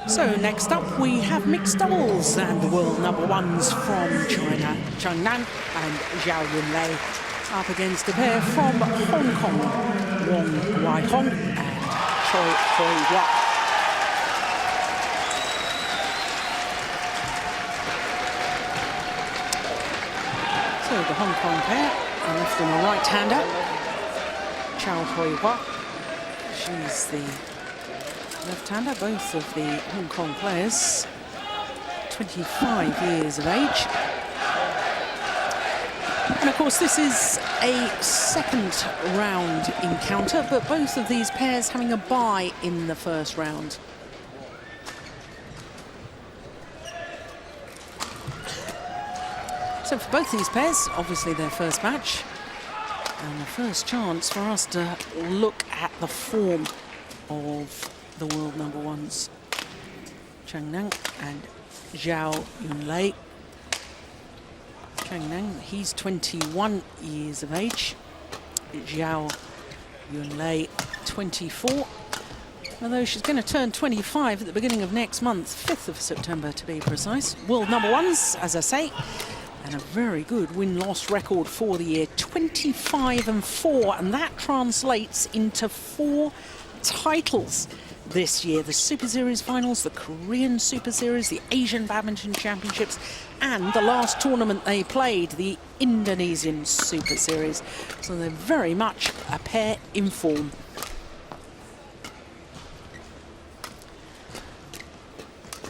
So next up we have mixed doubles and the world number ones from China, Zhang and Yunlei, up against a pair from Hong Kong, Wong Y.Zhao and Chau. So the Hong Kong pair, a left and a right-hander. Chau, she's the left-hander, both of the Hong Kong players, 25 years of age. And of course this is a second round encounter, but both of these pairs having a bye in the first round. So for both these pairs, obviously their first match, and the first chance for us to look at the form of the world number ones. Zhang and Zhao Yunlei. Zhang, he's 21 years of age. Zhao Yunlei, 24. Although she's going to turn 25 at the beginning of next month, 5th of September to be precise. World number ones, as I say. And a very good win-loss record for the year, 25-4, and that translates into 4 titles this year: the Super Series finals, the Korean Super Series, the Asian Badminton Championships, and the last tournament they played, the Indonesian Super Series. So they're very much a pair in form.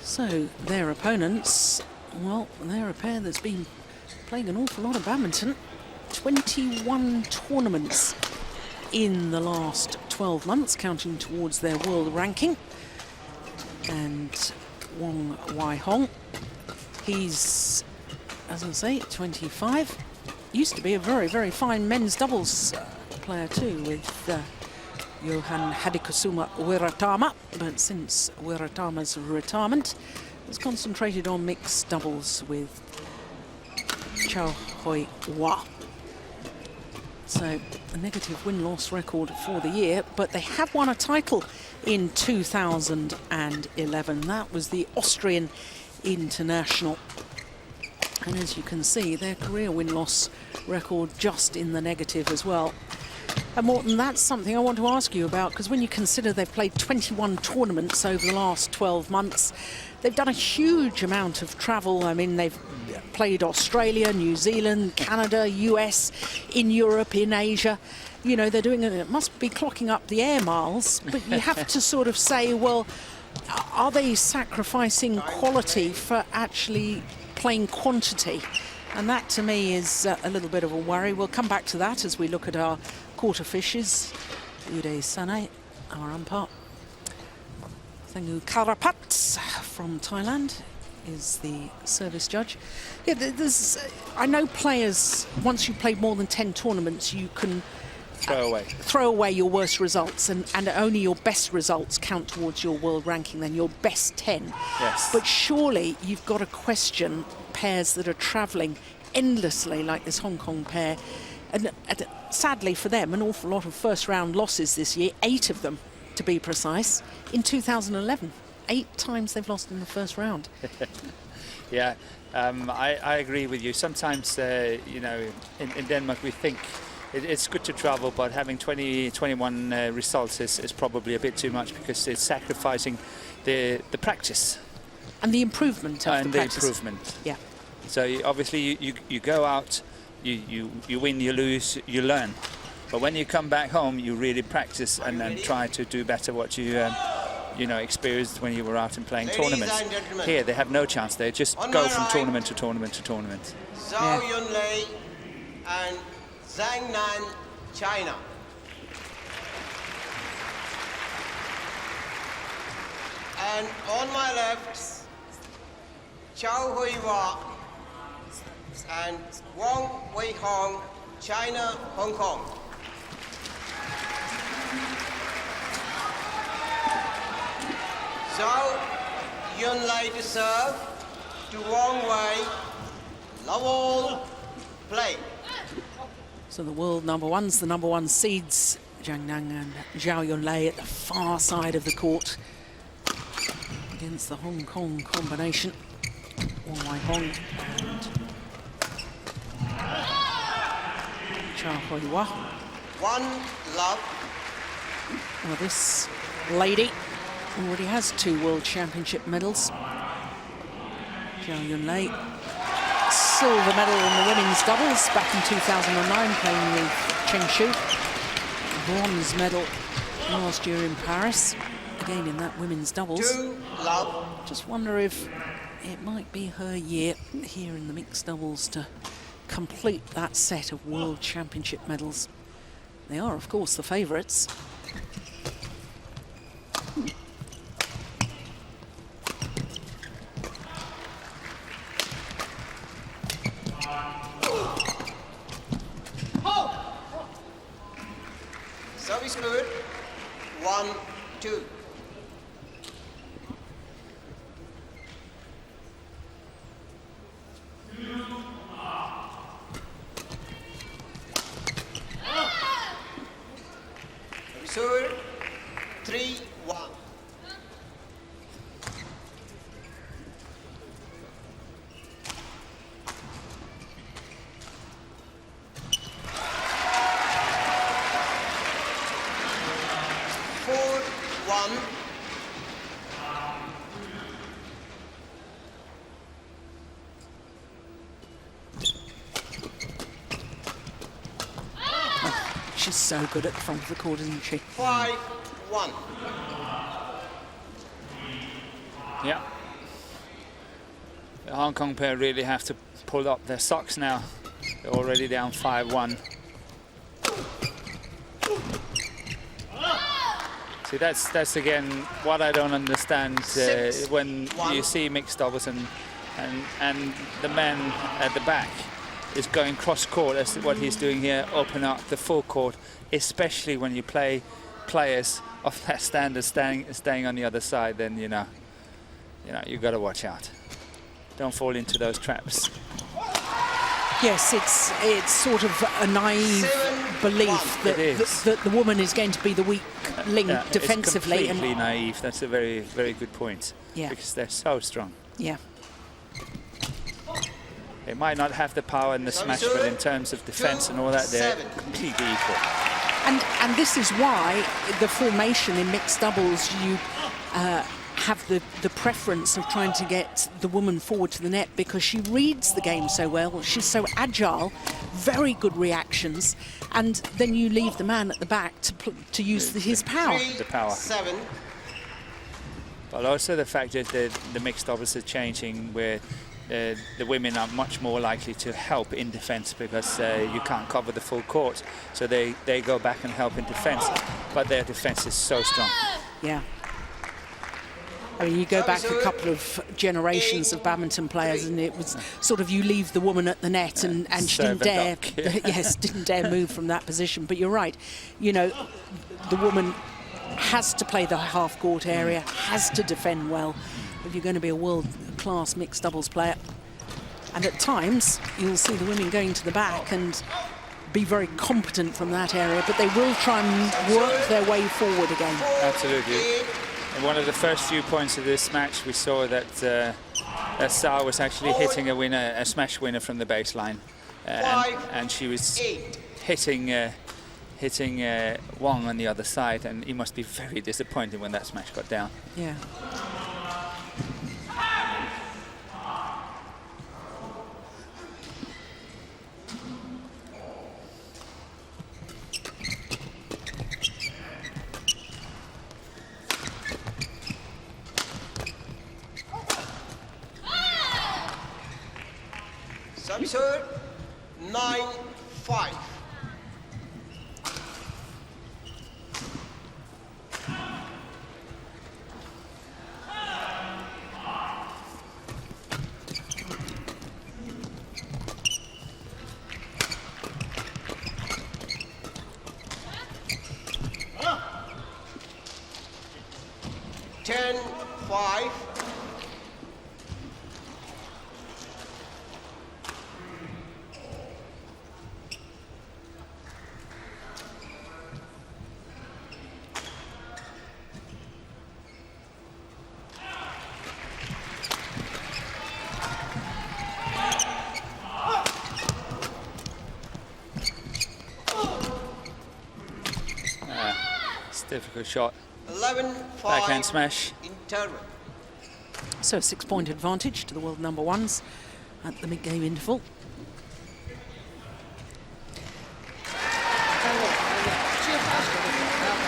So their opponents, well, they're a pair that's been playing an awful lot of badminton. 21 tournaments in the last 12 months, counting towards their world ranking. And Wong Y.Zhao, he's, as I say, 25. Used to be a very, very fine men's doubles player too, with Johan Hadikosuma Wiratama, but since Wiratama's retirement, has concentrated on mixed doubles with Chau. So a negative win-loss record for the year, but they have won a title in 2011. That was the Austrian International. And as you can see, their career win-loss record just in the negative as well. And Morten, that's something I want to ask you about, because when you consider they've played 21 tournaments over the last 12 months, they've done a huge amount of travel. I mean, they've played Australia, New Zealand, Canada, US, in Europe, in Asia. You know, they're doing it must be clocking up the air miles, but you have to sort of say, well, are they sacrificing quality for actually playing quantity? And that, to me, is a little bit of a worry. We'll come back to that as we look at our quarter fishes. Uday Sane, our umpire. Thangu Karapat from Thailand is the service judge. Yeah, I know players, once you play more than 10 tournaments, you can throw away your worst results, and only your best results count towards your world ranking, then your best 10. Yes. But surely you've got to question pairs that are travelling endlessly, like this Hong Kong pair. And sadly for them, an awful lot of first-round losses this year, 8 of them, to be precise, in 2011. 8 times they've lost in the first round. Yeah, I agree with you. Sometimes, you know, in Denmark we think it's good to travel, but having 21 results is probably a bit too much, because it's sacrificing the practice. And the improvement of the practice. Improvement. Yeah. So obviously you go out, you win, you lose, you learn. But when you come back home, you really practice and try to do better what you know, experienced when you were out and playing tournaments. Here they have no chance. They just go from tournament to tournament to tournament. Zhao Yunlei and Zhang, China. And on my left, Chau and Wong Y.Zhao, China, Hong Kong. Zhao Yunlei to serve, to Wong Wei, love all, play. So the world number ones, the number 1 seeds, Zhang and Zhao Yunlei at the far side of the court. against the Hong Kong combination. Wong and Chau. 1 love. Well, this lady already has 2 World Championship medals. Yunlei, silver medal in the women's doubles back in 2009, playing with Chengdu. Bronze medal last year in Paris, again in that women's doubles. 2 love. Just wonder if it might be her year here in the mixed doubles to complete that set of World Championship medals. They are, of course, the favourites. Service good. 1, 2. Service 3, 1. She's so good at the front of the court, isn't she? 5, 1. Yeah. The Hong Kong pair really have to pull up their socks now. They're already down 5-1. See, that's again what I don't understand when you see mixed doubles and the man at the back is going cross court. That's what he's doing here, open up the full court, especially when you play players of that standard staying on the other side. Then you got to watch out. Don't fall into those traps. Yes, it's sort of a naive belief that the woman is going to be the weak link defensively. It's completely naive. That's a very, very good point. Yeah. Because they're so strong. Yeah. They might not have the power in the smash, but in terms of defense and all that, they're completely equal. And this is why the formation in mixed doubles, you have the preference of trying to get the woman forward to the net because she reads the game so well. She's so agile, very good reactions, and then you leave the man at the back to use his power. The power. 7. But also the fact that the mixed doubles are changing, where the women are much more likely to help in defense because you can't cover the full court. So they go back and help in defense, but their defense is so strong. Yeah. I mean, you go back a couple of generations of badminton players, and it was sort of you leave the woman at the net, and she didn't dare, didn't dare move from that position. But you're right, the woman has to play the half-court area, has to defend well if you're going to be a world-class mixed doubles player. And at times, you'll see the women going to the back and be very competent from that area, but they will try and work their way forward again. Absolutely. In one of the first few points of this match, we saw that Zhao was actually hitting a smash winner from the baseline, and she was hitting Wong on the other side, and he must be very disappointed when that smash got down. Yeah. Service 9-5. Difficult shot. 11 Backhand smash. interval. So a 6-point advantage to the world number ones at the mid-game interval.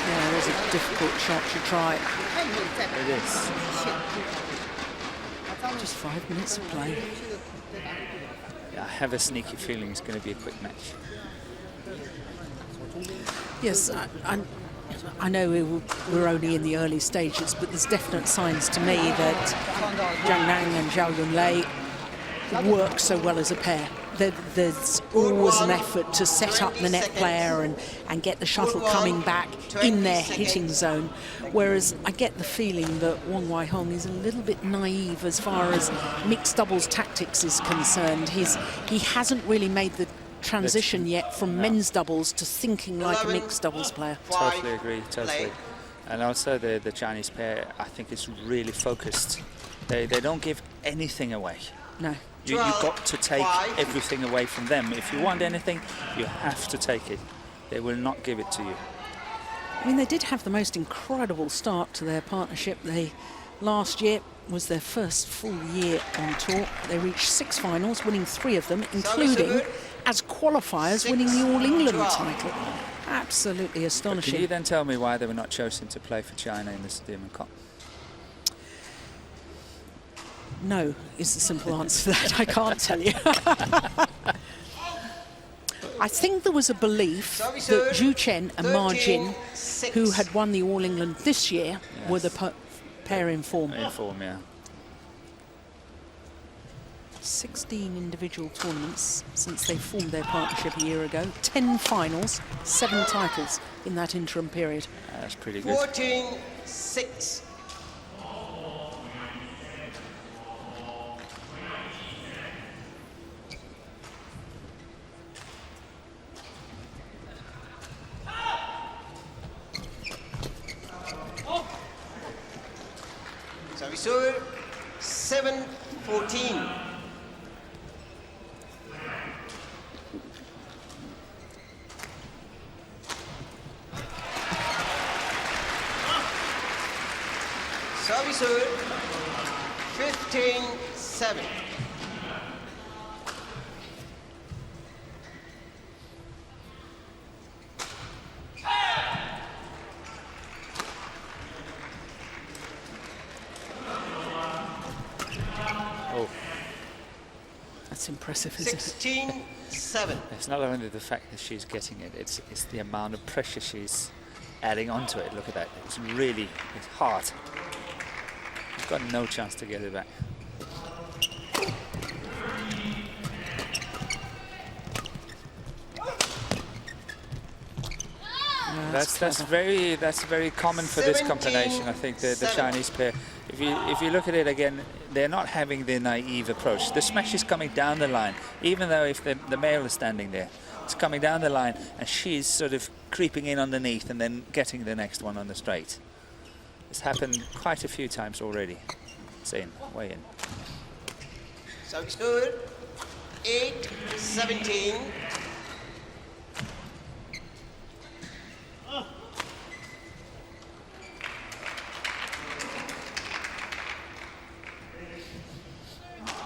Yeah, it was a difficult shot to try. It is. Just 5 minutes of play. I have a sneaky feeling it's going to be a quick match. Yes, I know we're only in the early stages, but there's definite signs to me that N.Zhang and Yunlei work so well as a pair. There's always an effort to set up the net player and get the shuttle coming back in their hitting zone, whereas I get the feeling that Wong Y.Zhao is a little bit naive as far as mixed doubles tactics is concerned. He hasn't really made the transition yet from men's doubles to thinking like a mixed doubles player. Totally agree, totally. And also the Chinese pair, I think, is really focused. They don't give anything away. No. You've got to take everything away from them. If you want anything, you have to take it. They will not give it to you. I mean, they did have the most incredible start to their partnership. Last year was their first full year on tour. They reached 6 finals, winning 3 of them, including, as qualifiers, winning the All England title. Absolutely astonishing. Can you then tell me why they were not chosen to play for China in the Demon Cup? No, is the simple answer to that. I can't tell you. I think there was a belief that Zhu Chen and Ma Jin, who had won the All England this year, were the pair in form. In form, yeah. 16 individual tournaments since they formed their partnership a year ago. 10 finals, 7 titles in that interim period. That's pretty good. 14-6. Service 7-14. Service 15-7. That's impressive, isn't it? 16-7. It's not only the fact that she's getting it, it's the amount of pressure she's adding onto it. Look at that. It's hard. She's got no chance to get it back. That's very common for this combination. I think the Chinese pair. If you look at it again, they're not having the naive approach. The smash is coming down the line, even though if the male is standing there, it's coming down the line, and she's sort of creeping in underneath and then getting the next one on the straight. It's happened quite a few times already. It's in, way in. Service good. 8-17.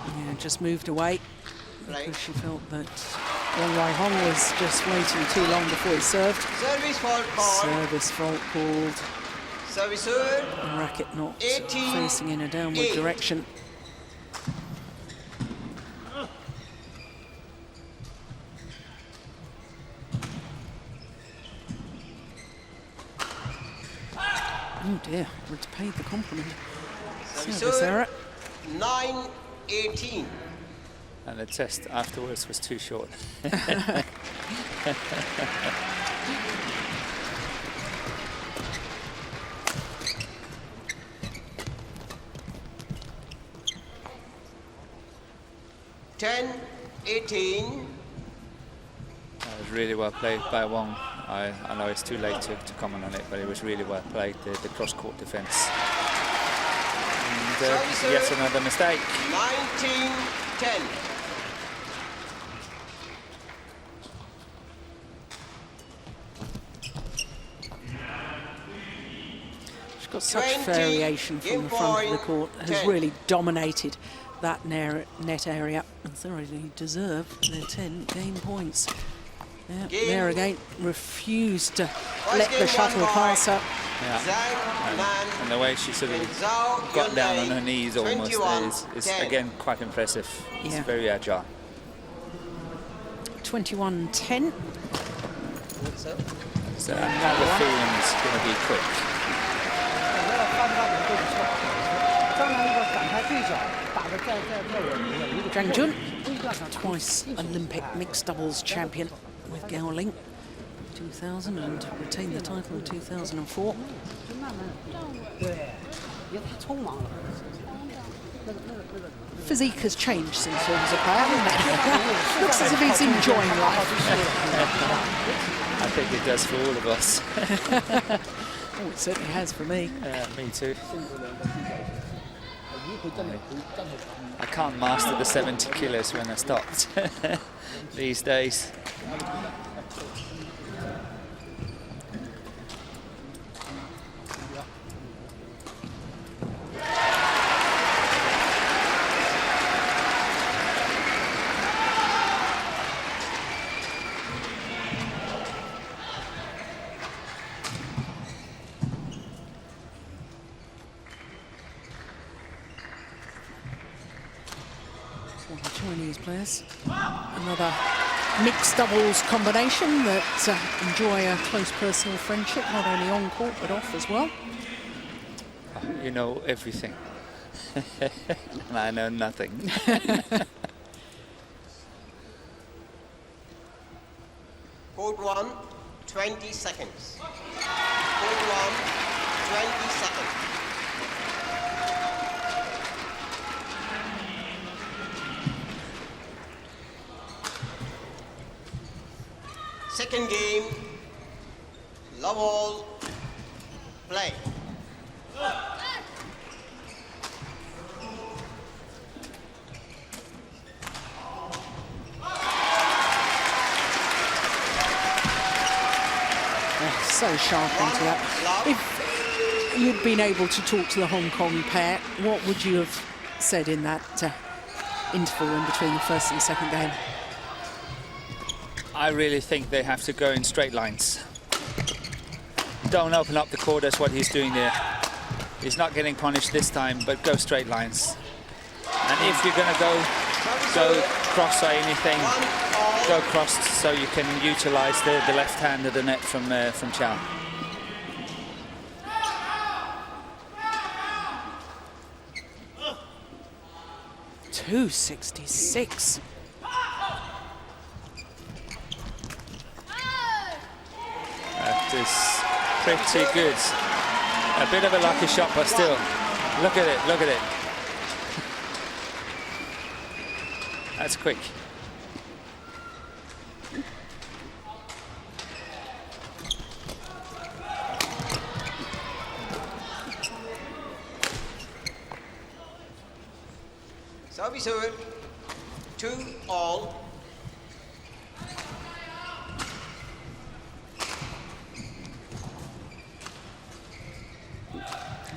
Yeah, just moved away because she felt that Wong Y.Zhao was just waiting too long before he served. Service fault called. Service fault called. Service good. The racket not 18, facing in a downward 8. direction. Oh dear, we're to pay the compliment. Service error. 9-18. And the test afterwards was too short. Ten, 18. That was really well played by Wong. I know it's too late to comment on it, but it was really well played, the cross-court defense. And yet another mistake. 19-10. such 20, variation from the front of the court, has 10. really dominated that net area. And thoroughly deserved their 10 game points. Yeah, there again, refused to let the shuttle pass her. Yeah. And the way she sort of got down on her knees almost there is again quite impressive. It's very agile. 21-10. So I have a feeling it's going to be quick. Zhang Jun, twice Olympic mixed doubles champion with Gao Ling, 2000, and retained the title in 2004. Physique has changed since he was a player, hasn't it? Looks as if he's enjoying life. I think it does for all of us. Oh, it certainly has for me. Me too. I can't master the 70 kilos when I stopped these days. Chinese players. Another mixed doubles combination that enjoy a close personal friendship, not only on court but off as well. You know everything. And I know nothing. Code 1, 20 seconds. Code 1, 20 seconds. Second game, love all, play. So sharp into that. If you'd been able to talk to the Hong Kong pair, what would you have said in that interval in between the first and second game? I really think they have to go in straight lines. Don't open up the court, that's what he's doing there. He's not getting punished this time, but go straight lines. And if you're going to go cross or anything, go cross so you can utilize the left hand of the net from Chau. .266. That is pretty good. A bit of a lucky shot, but still, look at it, look at it. That's quick. Service over, 2-all.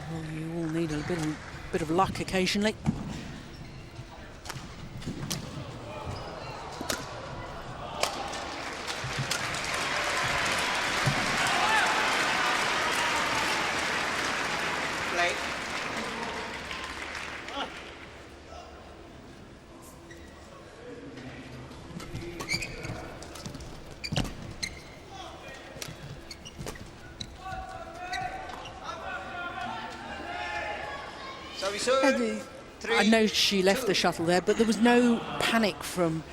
Well, you all need a bit of luck occasionally. Play. I know she left the shuttle there, but there was no panic from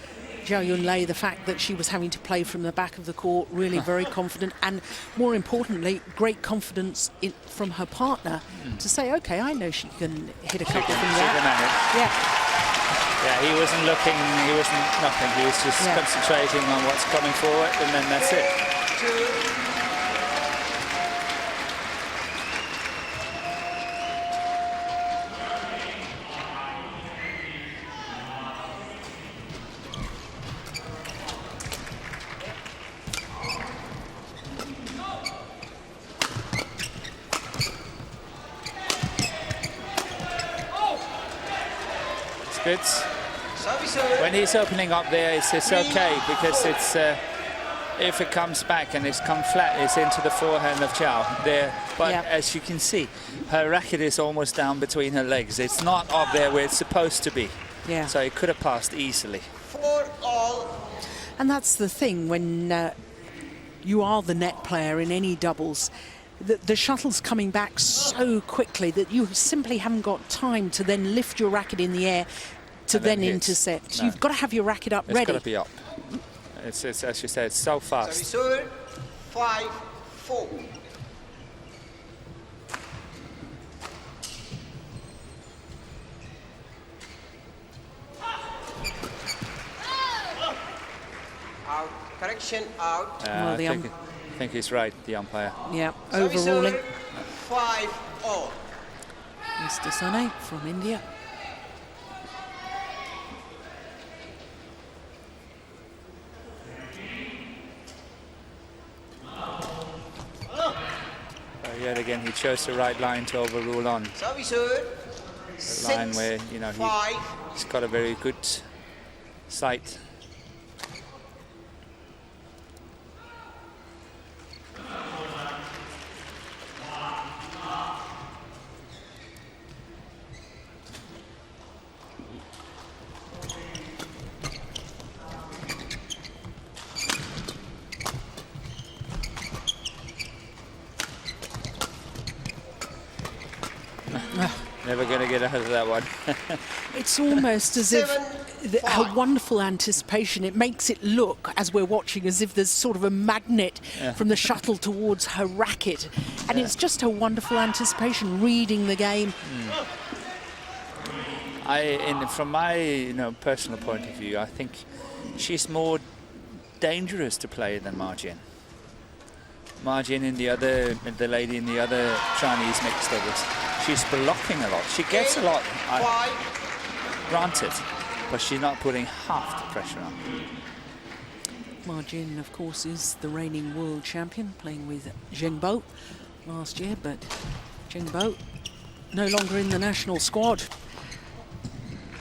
Zhao Yunlei, the fact that she was having to play from the back of the court, really very confident, and more importantly, great confidence from her partner to say, okay, I know she can hit a couple from that. Yeah, he wasn't looking, he wasn't nothing, he was just concentrating on what's coming forward, and then that's it. good. Service When he's opening up there, it's okay because it's if it comes back and it's come flat, it's into the forehand of Chau there. But Yep. as you can see, her racket is almost down between her legs. It's not up there where it's supposed to be. Yeah. So it could have passed easily. 4-all. And that's the thing when you are the net player in any doubles. The shuttle's coming back so quickly that you simply haven't got time to then lift your racket in the air to And then then hit. intercept. No. You've got to have your racket up It's ready. got to be up. It's as you said, it's so fast. Service 5-4. Out. Correction out. Well, the I think he's right, the umpire. Yeah, Service overruling. 5-all. Mr. Sane from India. Yet again, he chose the right line to overrule on. Service The line where, you know, 5. he's got a very good sight. Never going to get out of that one. It's almost as if her 7-5. wonderful anticipation, it makes it look, as we're watching, as if there's sort of a magnet from the shuttle towards her racket. And it's just her wonderful anticipation, reading the game. From my personal point of view, I think she's more dangerous to play than Ma Jin. Ma Jin and the lady in the other Chinese mixed doubles, she's blocking a lot. She gets a lot, 5. granted, but she's not putting half the pressure on. Ma Jin, of course, is the reigning world champion, playing with Zheng Bo last year, but Zheng Bo no longer in the national squad.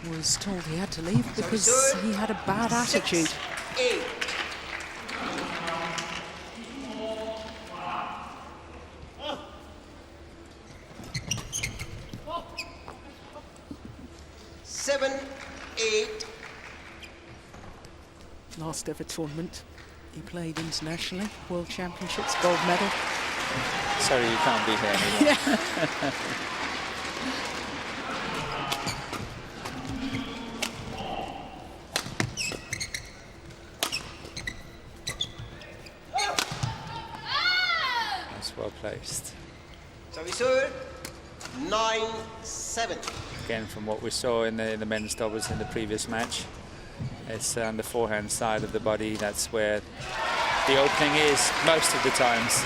Was told he had to leave because he had a bad attitude. 8. Seven, 8. Last ever tournament he played internationally, World Championships, gold medal. Sorry, you can't be here anymore. That's well placed. Service 9-7. Again, from what we saw in the men's doubles in the previous match, it's on the forehand side of the body. That's where the opening is most of the times.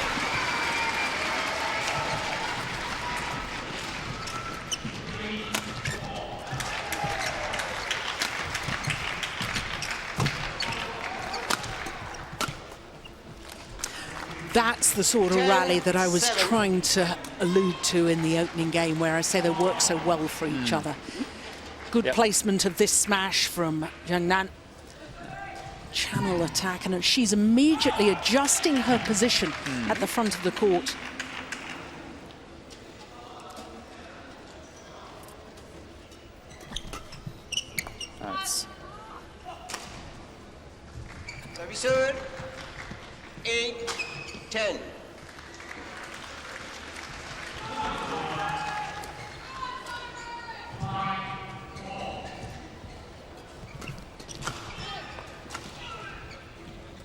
That's the sort of rally that I was trying to allude to in the opening game, where I say they work so well for each other. Good placement of this smash from Yunlei. Channel attack, and she's immediately adjusting her position at the front of the court. That's Service 8-10.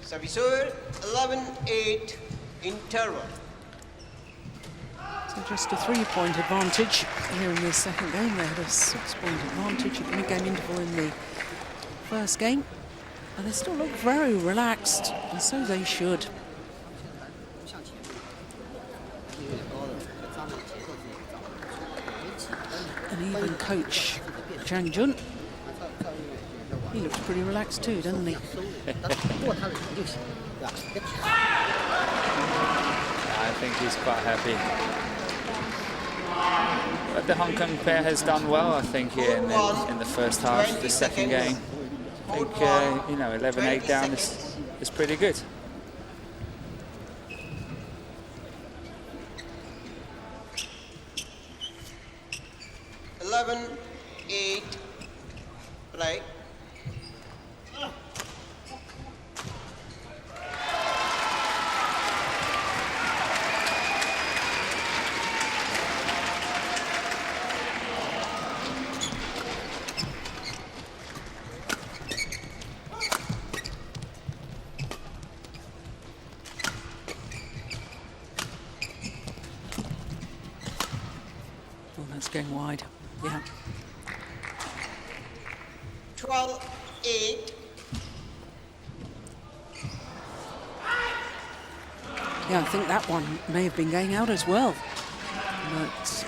Service 11-8 interval. So just a 3-point advantage here in the second game. They had a 6-point advantage at the mid-game interval in the first game. And they still look very relaxed, and so they should. And even coach Zhang Jun, he looks pretty relaxed too, doesn't he? I think he's quite happy. But the Hong Kong pair has done well, I think, here in the first half of the second game. I think, you know, 11-8 down is pretty good. Right. Oh, that's going wide. Yeah. 12-8. Yeah, I think that one may have been going out as well. But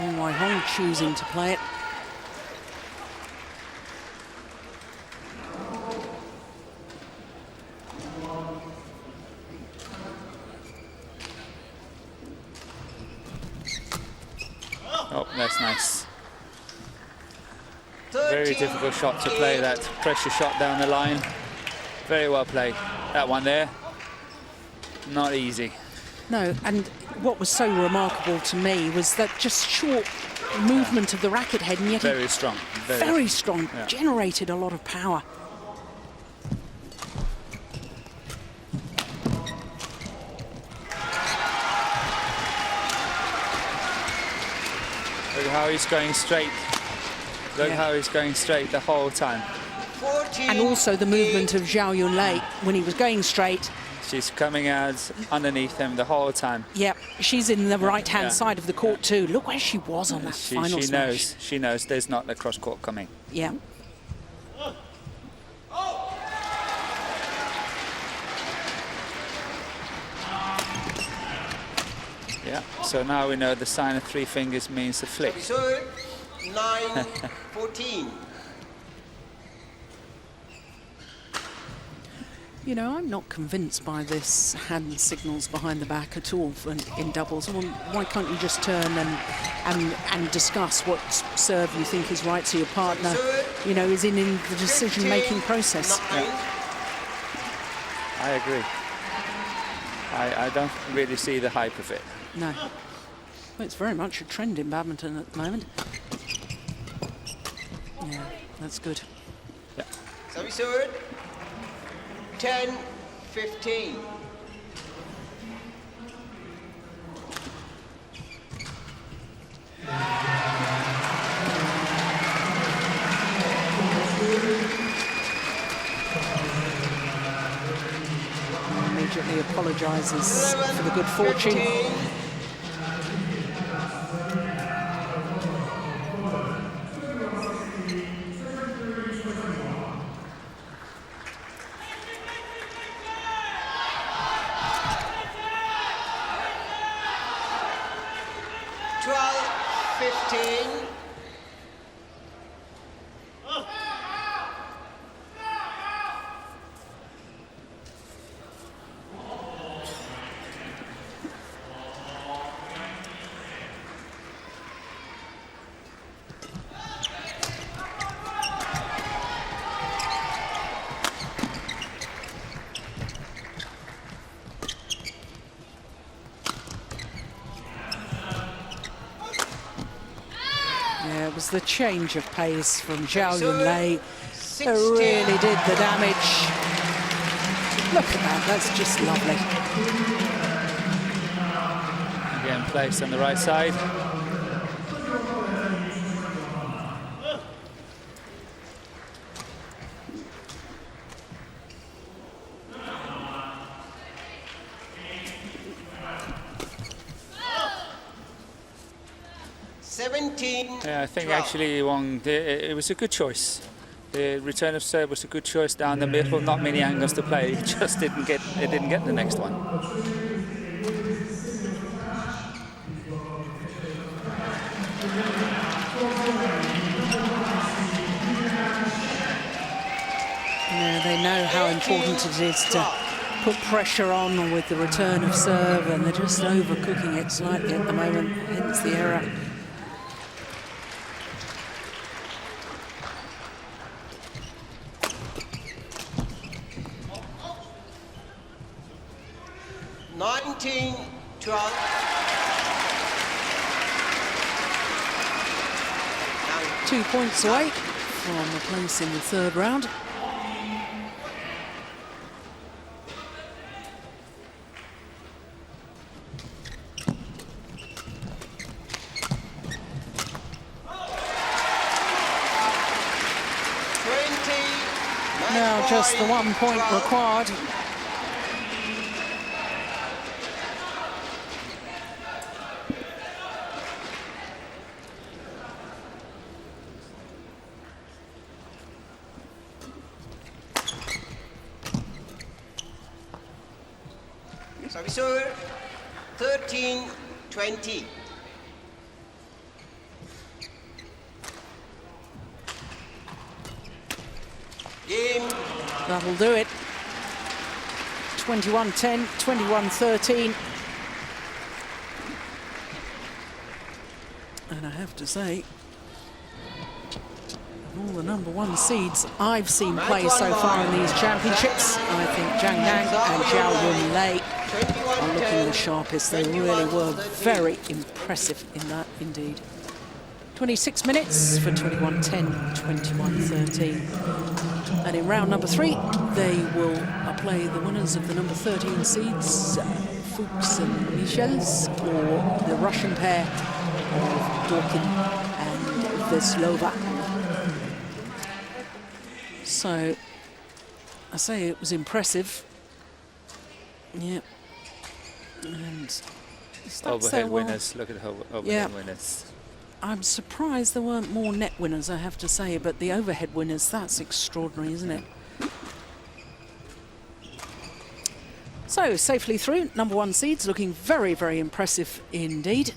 Wong choosing to play it. Oh, that's nice. Very difficult shot to play, that pressure shot down the line. Very well played. That one there, not easy. No, and what was so remarkable to me was that just short movement of the racket head, and yet very strong. Very strong, yeah. Generated a lot of power. Look how he's going straight. Look how he's going straight the whole time. And also the movement of Zhao Yunlei when he was going straight. She's coming out underneath him the whole time. Yeah, she's in the right-hand side of the court too. Look where she was on that final smash. She knows there's not the cross court coming. Yeah. Yeah, so now we know the sign of three fingers means the flick. 9-14. You know, I'm not convinced by this hand signals behind the back at all in doubles. Well, why can't you just turn and discuss what serve you think is right so your partner, you know, is in the decision-making process? Yeah. I agree. I don't really see the hype of it. No. Well, it's very much a trend in badminton at the moment. Yeah, that's good. Yeah. Service third. 10-15. Immediately apologises for the good fortune. 15. Yeah, it was the change of pace from Zhao Yunlei that really did the damage. Look at that, that's just lovely. Again, placed on the right side. Yeah, I think actually Wong, it was a good choice. The return of serve was a good choice down the middle. Not many angles to play. It just didn't get the next one. Yeah, they know how important it is to put pressure on with the return of serve, and they're just overcooking it slightly at the moment, hence the error. 19-12. 2 points away from a place in the third round. Now just the 1 point required. Service over, 13-20. Game. That'll do it. 21-10, 21-13. And I have to say, of all the #1 seeds I've seen play so far in these championships, I think N.Zhang and Yunlei are looking the sharpest. They really were very impressive in that, indeed. 26 minutes for 21-10, 21-13. And in round number 3, they will play the winners of the #13 seeds, Fuchs and Michels, or the Russian pair of Dorkin and Veslova. So, I say it was impressive. Yeah. And overhead winners, look at the overhead winners. I'm surprised there weren't more net winners, I have to say, but the overhead winners, that's extraordinary, isn't it? So, safely through, #1 seeds, looking very, very impressive indeed.